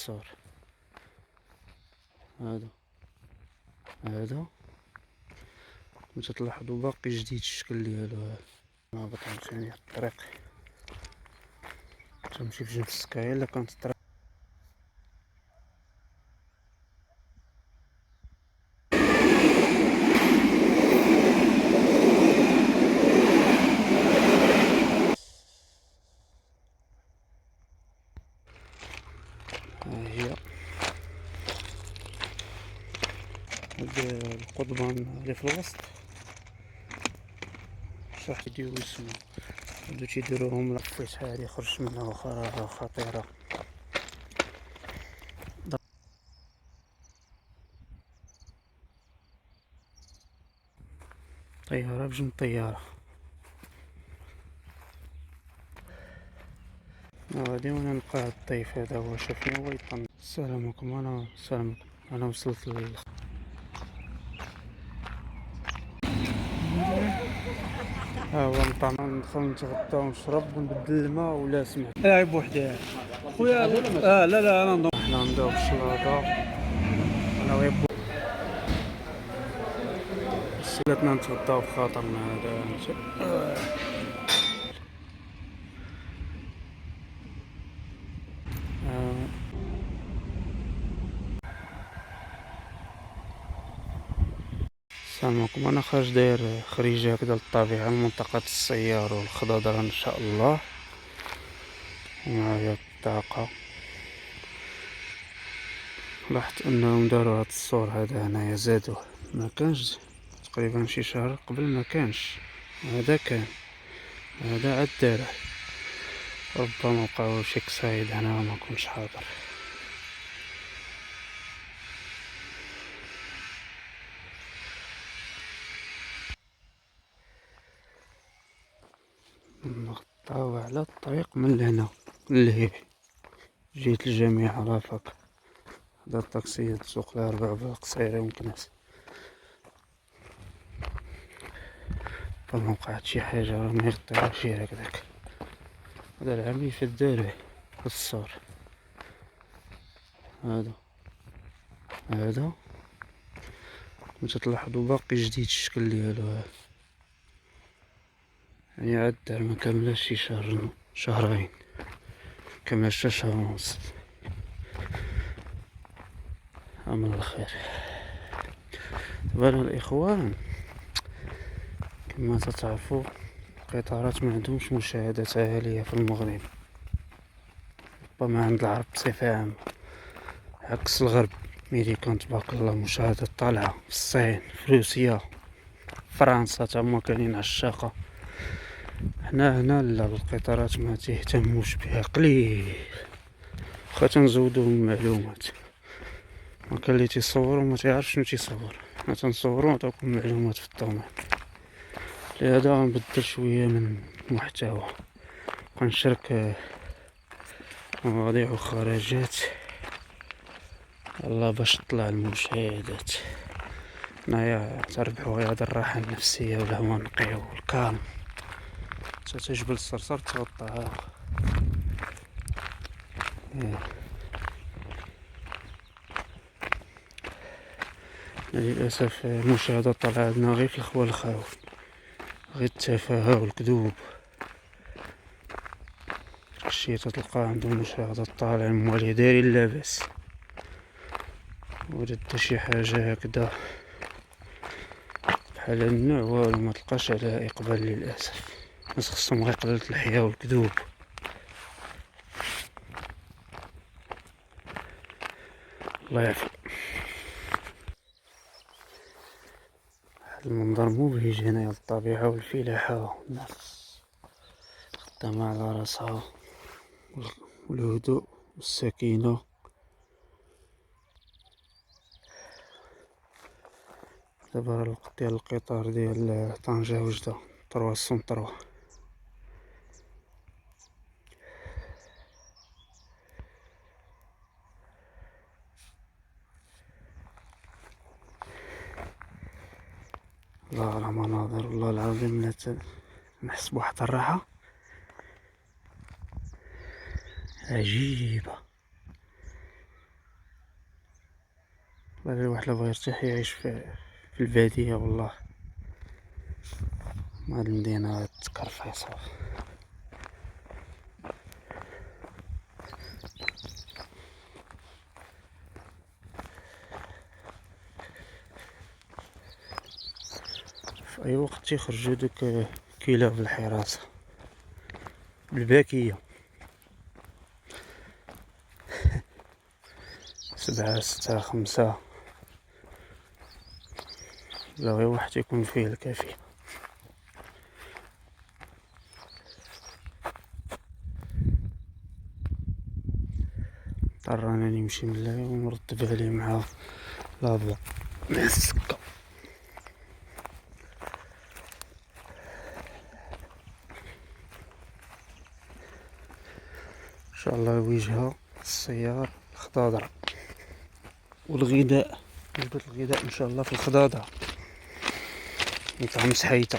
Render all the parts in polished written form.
الصور. هذا تلاحظوا باقي جديد الشكل ديالو. هابط عاوتاني الطريق تمشي في جنب السكاية الا كانت الطريق. ها هي هاد القضبان اللي في الوسط شرح يديرو يسمو هادو تيديروهم لفيت هادي خرج منها وخا خطيرة. طيارة بجنب طيارة. غادي وانا نلقى الطيف هذا هو شافني هو يطن. السلام عليكم. انا وصلت ها هو نطعم ندخل نتغدى ونشرب ونبدل الماء ولا سمعت لاعب وحده خويا. لا انا نضم حنا نبداو بالشلاضه انا غير سلاتنا نتغداو بخاطرنا هذا. السلام عليكم. انا خارج داير خريجه هكذا للطبيعه لمنطقه السيار والخضادره ان شاء الله ومعايا الطاقه. لاحظت انهم داروا هاد السور هذا هنايا زادوه ما كانش تقريبا شي شهر قبل ما كانش. هذا كان هذا عاد داره ربما بقاو شي قصايد هنا وما كنتش حاضر. نغطاو على الطريق من لهنا لهيه جهة الجامعة رافق. هذا الطاكسي تسوق لها 4 قصيرة يمكنات فما وقعت شي حاجة راه ما يغطيوها شي هكذاك. هذا العام يفات داروه الصور. هذا تلاحظوا باقي جديد الشكل ديالو. يعني عاد دار ما كملاش شي شهرين كملاش حتى شهر ونص. عمل الخير. دابا الاخوان كما تعرفوا القطارات ما عندهمش مشاهدات عالية في المغرب ربما عند العرب بصفة عامة عكس الغرب. أمريكا تبارك الله مشاهدات طالعة، في الصين، في روسيا، فرنسا تما كاينين عشاقة. حنا هنا لا القطارات ما تهتموش بها قليل. واخا تنزودو المعلومات ما كان اللي تيصور وما تعرف شنو تيصور. حنا تنصورو ونعطيوكم معلومات في الدومين. لهذا غنبدل شوية من المحتوى ونشارك مواضيع وخرجات الله باش تطلع المشاهدات. هنايا تربحوا هذا الراحة النفسية والهواء النقي والكالم. تا جبل الصرصار تغطى. للأسف المشاهدات طالعة عندنا غير في الخوال الخاوي، غير التفاهة والكذوب. الشي تلقى عندهم مشاهدات طالعة موالي دايرين لاباس ولا دا شي حاجة هكدا بحال هاد النوع والو ما تلقاش عليها إقبال للأسف. الناس خصهم غير قلة الحياة والكذوب. الله يعفو. المنظر مبهج هنايا للطبيعة والفلاحة والناس خدامة على راسها والهدوء والسكينة. دابا الوقت ديال القطار ديال طنجة وجدة 303. الله على مناظر والله العظيم لا نحس بواحد الراحة عجيبة. والله الواحد لو بغا يرتاح يعيش في البادية، والله هاد المدينة تكرفيصة. في اي وقت تيخرجو دوك كلاب الحراسة بالباكية، 7 6 5، لا غير واحد يكون فيه الكافي. اضطر انني نمشي من هنا ونرد بالي مع لابا مع السكة. ان شاء الله الوجهة، السيار، الخضاضرة والغذاء، وجبة الغذاء ان شاء الله في الخضاضرة مطعم سحيتة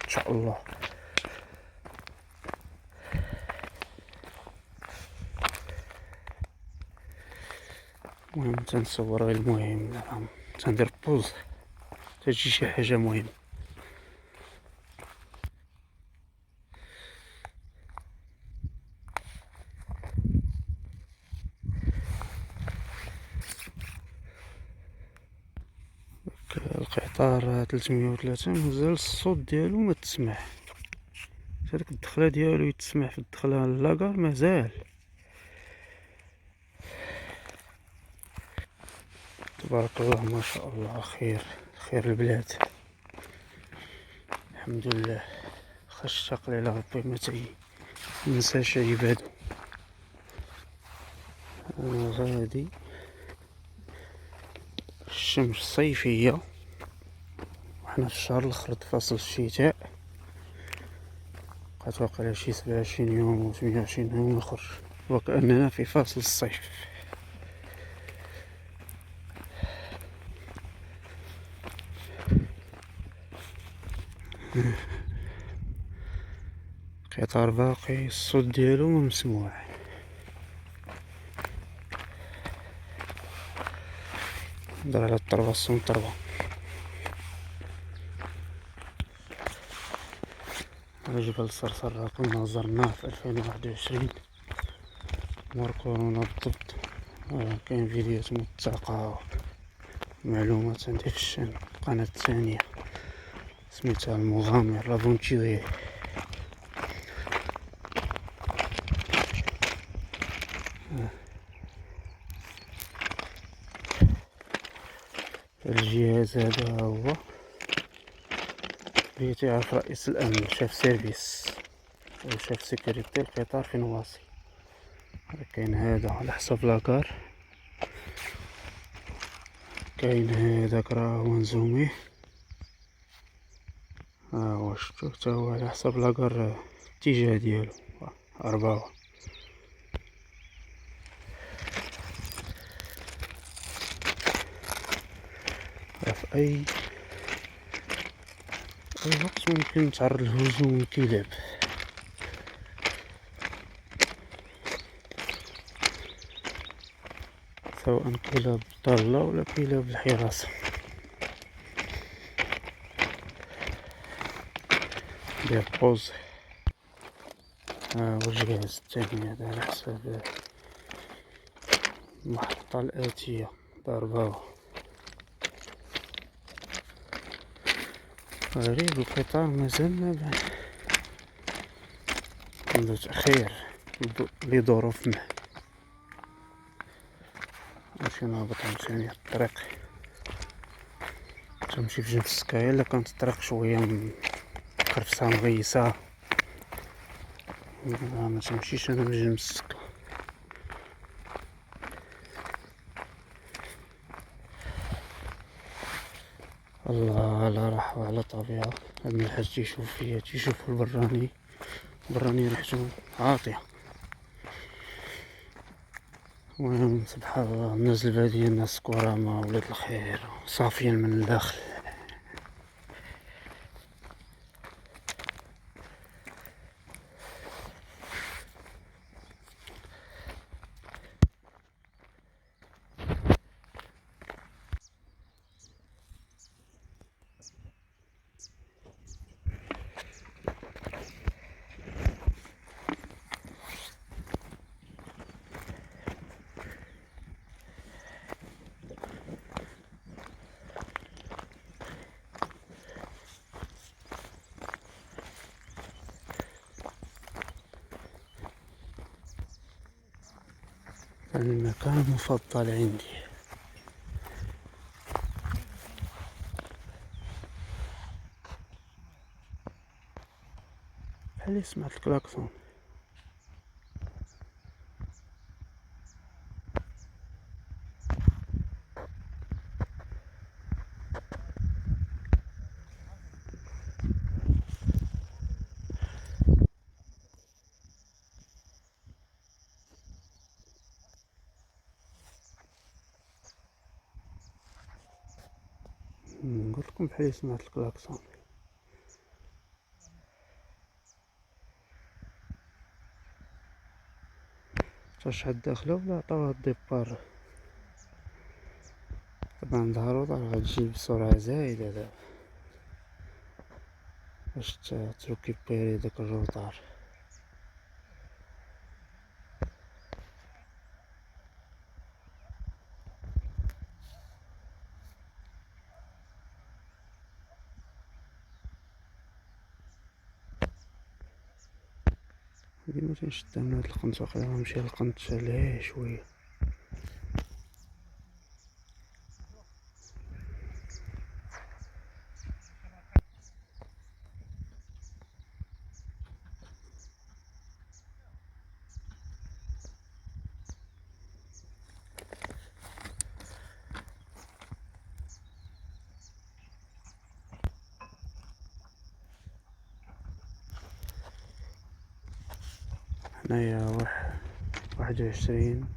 ان شاء الله. المهم تنصور غير المهم، نعم تندير بوز تجي شي حاجة مهمة. القطار 303 مازال الصوت ديالو ما تسمع، هذيك الدخله ديالو يتسمع في الدخله لاكار مازال. تبارك الله ما شاء الله، خير البلاد الحمد لله. خاش تقليل ربي ما تينساش عبادو. انا غادي الشمس صيفيه وحنا في الشهر الاخر فصل الشتاء، بقات واقيلا شي 27 يوم و 28 يوم نخرج وكأننا في فصل الصيف. القطار باقي الصوت ديالو ما مسموع. نهضر على الطربة طربة. جبل صرصر كنا زرناه في 2021 مور كورونا بالضبط. كاين فيديوهات موثقة معلومات عندي في الشان القناة الثانية سميتها المغامر لافونتيغي. الجهاز هذا هو اللي تعرف رئيس الأمن، شاف سيرفيس وشاف سيكوريتي القطار فين واصل. كاين هذا على حسب لاكار، كاين هذاك راه هو نزوميه، هو شفتو حتى هو على حسب لاكار الاتجاه ديالو 4. في أي وقت ممكن نتعرض لهجوم الكلاب، سواء كلاب ضالة ولا كلاب الحراسة. دير بوز. هو الجهاز الثاني هذا على حساب المحطة الآتية ضربة. غريب القطار مازال ما بان، عنده تأخير لظروف ما. نمشي نهبط عاوتاني الطريق، تمشي في جنب السكاية إلا كانت الطريق شوية مكرفسة مغيسة، ما تمشيش انا من جنب السكة. الله لا راح على طبيعة. هاد الحاج تيشوف فيا، تيشوف البراني ريحتو عاطية. المهم سبحان الله، الناس البادية الناس كرامة ولاد الخير صافيين من الداخل. المكان المفضل عندي. بحالي سمعت الكلاكسون. قلت لكم بحالي سمعت الكلاكسون. شحال داخله ولا عطاوها الديبار. طبعا ظهر وظهر غتجي بسرعة زايدة دابا باش تروكيبيري داك الروطار. ديما تنشدها من هاد القنت، واقيلا غنمشي للقنت شاليه شوية. هنايا 21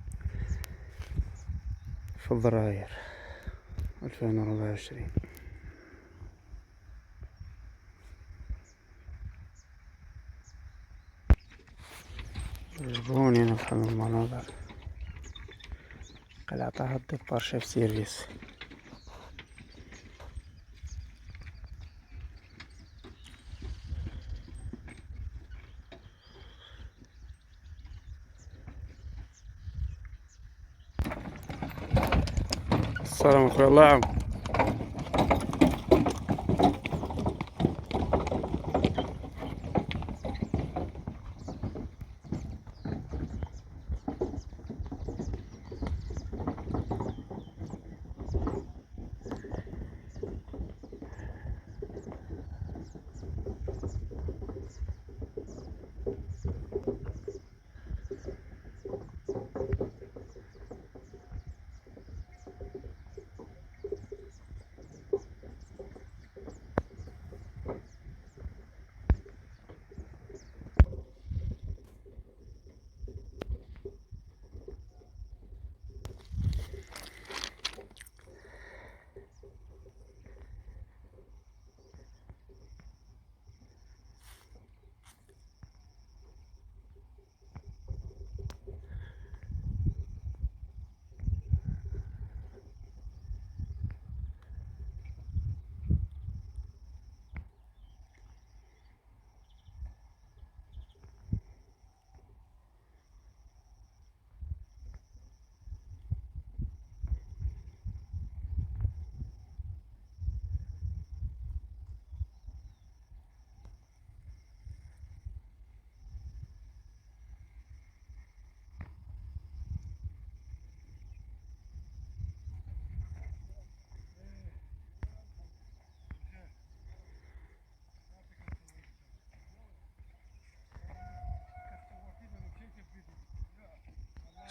فبراير 2024. عجبوني انا بحال المناظر. قال عطاها الديبار شاف سيرفيس. السلام اخويا، الله يعاون.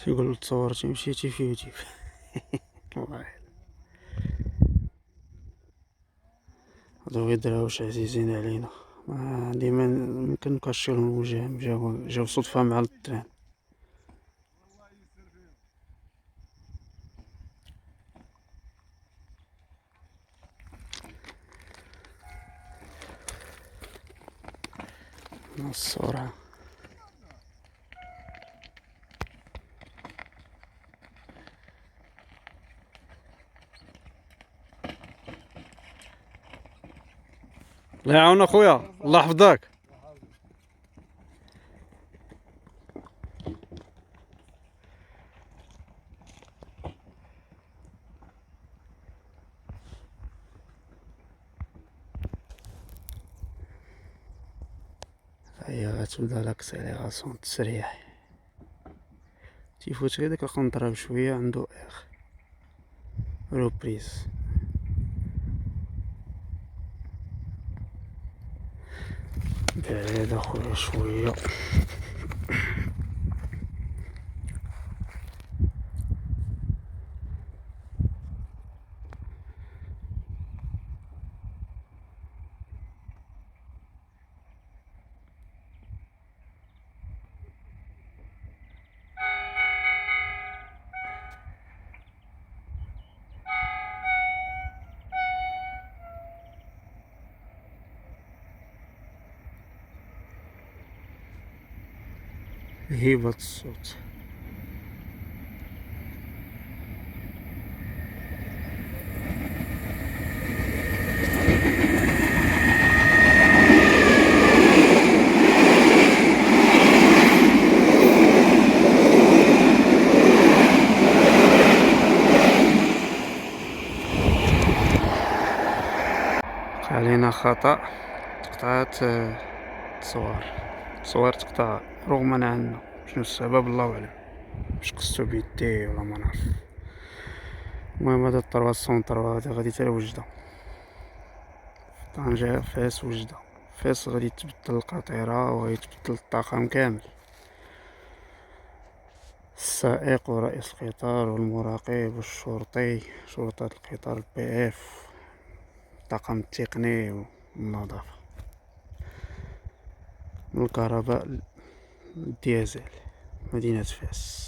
تيقولوا تصورتي مشيتي فيه وجيب. والله هادو غير دراوش عزيزين علينا، ديما مكنكاشيو لهم وجههم. جاو صدفة مع التران. السرعة الله يعاون اخويا، الله يحفظك. هي غتبدا لاكسيليغاسيون تسريح، تيفوت غير داك القنطرة بشوية عندو اخ روبريز. بعيد اخويا شوية. هيبة الصوت. علينا خطأ، تقطعت تصوير تقطع رغما عنا. شنو السبب الله اعلم، واش قصو بيديه ولا ما نعرف. المهم هذا الطروا السونطروا هذا غادي حتى وجدة طنجة فاس وجدة. فاس غادي تبدل القطيرة وغادي تبدل الطاقم كامل، السائق ورئيس القطار والمراقب والشرطي شرطة القطار البي اف، الطاقم التقني والنظافة، من الكهرباء الديازل، مدينة فاس.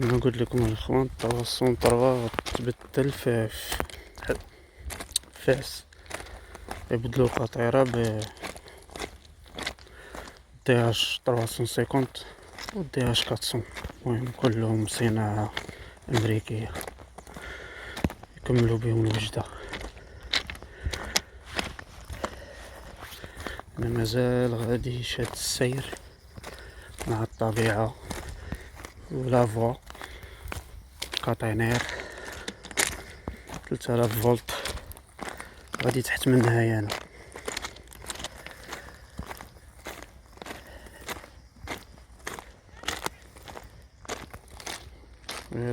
انا قلت لكم الاخوان الطروا السونطروا غتبدل في فاس، يبدلو القطيرة دي اش 350 و دي اش 400. المهم كلهم صناعة امريكية يكملوا بهم الوجدة. انا مازال غادي شاد السير مع الطبيعة ولافوا كاتينير 3000 فولت غادي تحت منها انا.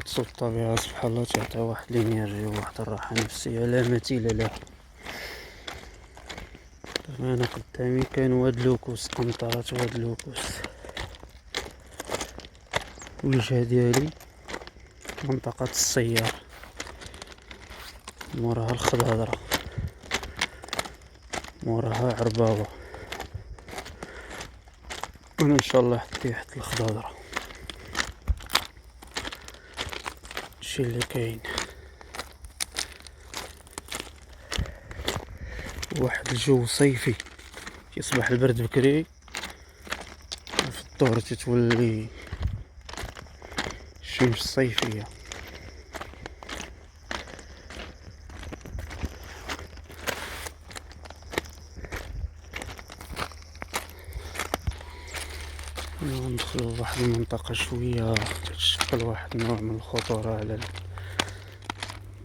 صوت الطبيعة سبحان الله تعطي واحد الانرجي وواحد الراحة نفسية لا مثيل لها. انا قدامي كاين واد لوكوس، قنطرة واد لوكوس. الوجهة ديالي منطقة السيار، موراها الخضاضرة، موراها عرباوة، وانا ان شاء الله حتى حت الخضاضرة. الشي اللي كاين واحد الجو صيفي، يصبح البرد بكري وفي الظهر تتولي الشمس الصيفية. ندخلو لواحد المنطقة شوية تتشكل واحد النوع من الخطورة على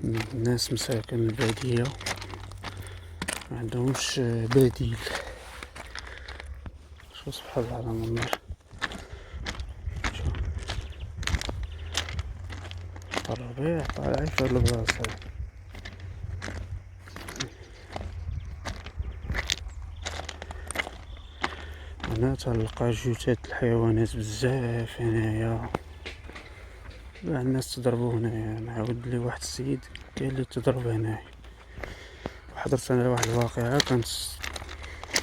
الناس مساكن البادية، معندهمش بديل. شو سبحان الله على منظر الربيع طالع في هاد البلاصة. هنا تلقى جثث الحيوانات بزاف هنايا، كاع الناس تضربو هنايا. نعاود لي واحد السيد قال لي تضرب هنايا. حضرت انا واحد الواقعة، كانت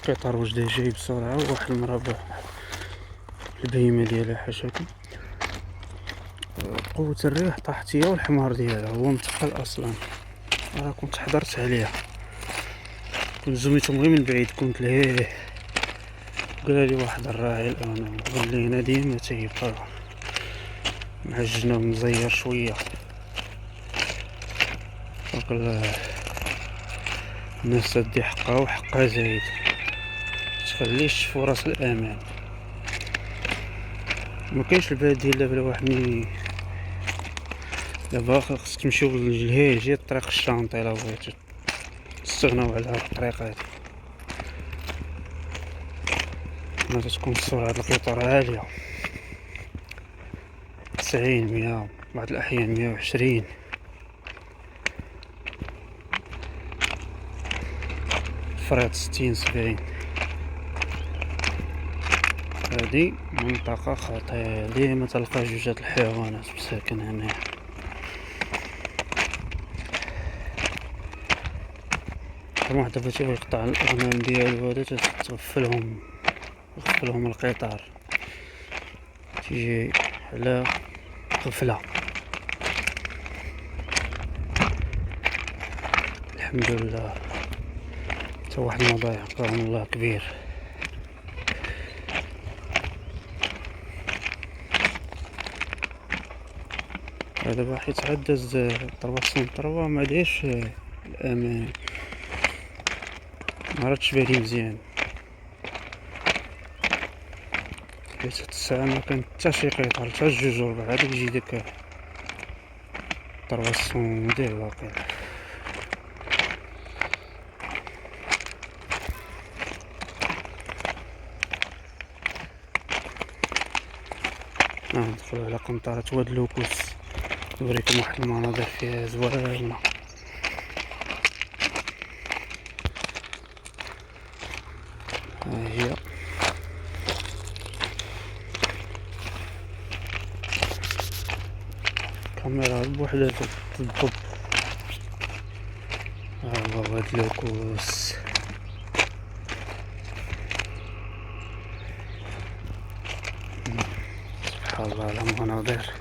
قطار وجدة جاي بسرعة وواحد المرا البهيمة ديالها حاشاكي قوة الريح طاحت هي والحمار ديالها، هو متقل اصلا. انا كنت حضرت عليها، كنت زميتهم غير من بعيد، كنت ليه قال لي واحد الراعي الان قال لي هنا ديما تيبقى معجن ومزير شويه، وقال الناس تدي حقها وحقها زايد، تخليش فرص الامان. مكاينش البديل دابا واحد دابا خاصك تمشيو للهيجي طريق الشانطي الا بغيتو تستغناو على هاد الطريقة هادي. هنا تتكون سرعة القطار عالية 90 100 بعض الأحيان 120. فريط 60 70. هادي منطقة خطيرة ديما تلقى جوجات الحيوانات مساكن هنا. واحد دابا تيبغي يقطع الأغنام ديالو هادا تغفلهم القطار تيجي على غفلة. الحمد لله تا واحد المضايق كرم الله كبير. دابا حيت عاد داز 303 معليش الأمان مراتش بالي مزيان، حيت هاد الساعة مكان حتى شي قطار حتى جوج وربع عاد يجي داك 310 واقيلا. ندخلو على قنطرة واد لوكوس نوريكم واحد المناظر فيها زوينة. ها هي كاميرا بوحدها تضب. ها هو هاد لوكوس سبحان الله على المناظر.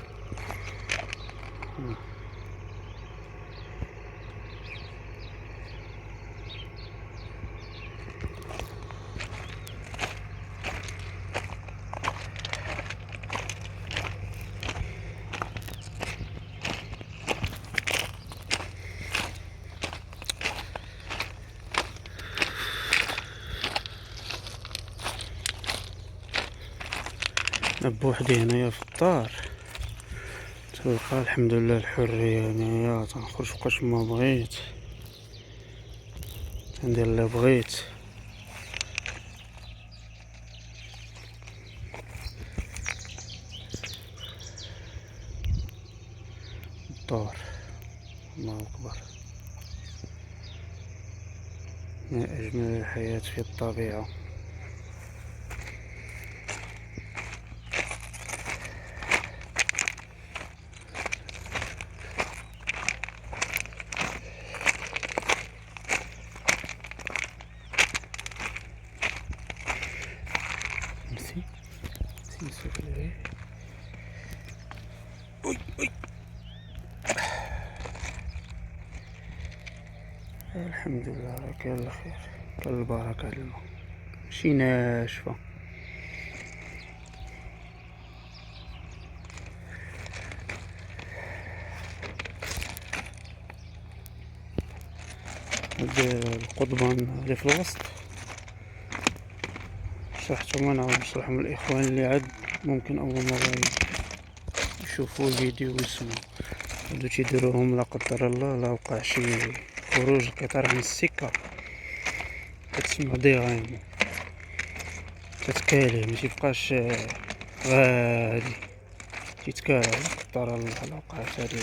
بوحدي هنايا في الدار تلقى الحمد لله الحرية هنايا تنخرج فوقاش ما بغيت ندير اللي بغيت. الدار الله أكبر ما أجمل الحياة في الطبيعة. الحمد لله كاين الخير كاين البركة. الماء ماشي ناشفة. هاد القضبان اللي في الوسط شرحتهم انا ونشرحهم الاخوان اللي عاد ممكن اول مرة يشوفوا الفيديو ويسمعوا. هادو تيديروهم لا قدر الله لا وقع شي خروج القطار عن السكة كتسمع ضيغام تتكالي متيبقاش غادي تيتكالى لا قدر الله لا وقعت هادي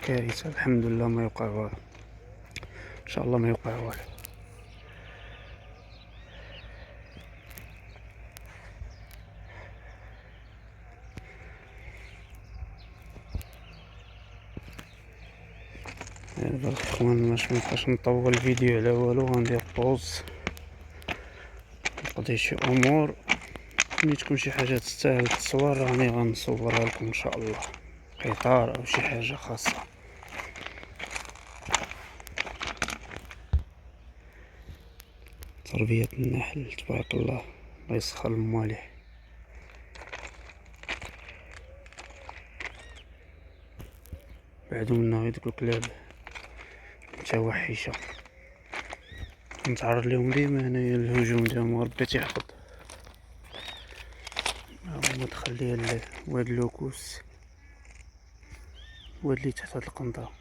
كارثة. الحمد لله ما يوقع والو ان شاء الله ما يوقع والو. دابا الاخوان باش منبقاش نطول الفيديو على والو غندير بوز نقضي شي امور ملي تكون شي حاجه تستاهل التصوير راني غنصورها لكم ان شاء الله قطار او شي حاجه خاصه. تربيه النحل تبارك الله الله يسخر الموالح. بعدو منا هادوك الكلاب متوحشه نتعرض لهم ديما هنايا الهجوم ديالهم وربي تيحفظ. هما نخليها واد اللوكوس وهاد اللي تحت هاد القنطرة.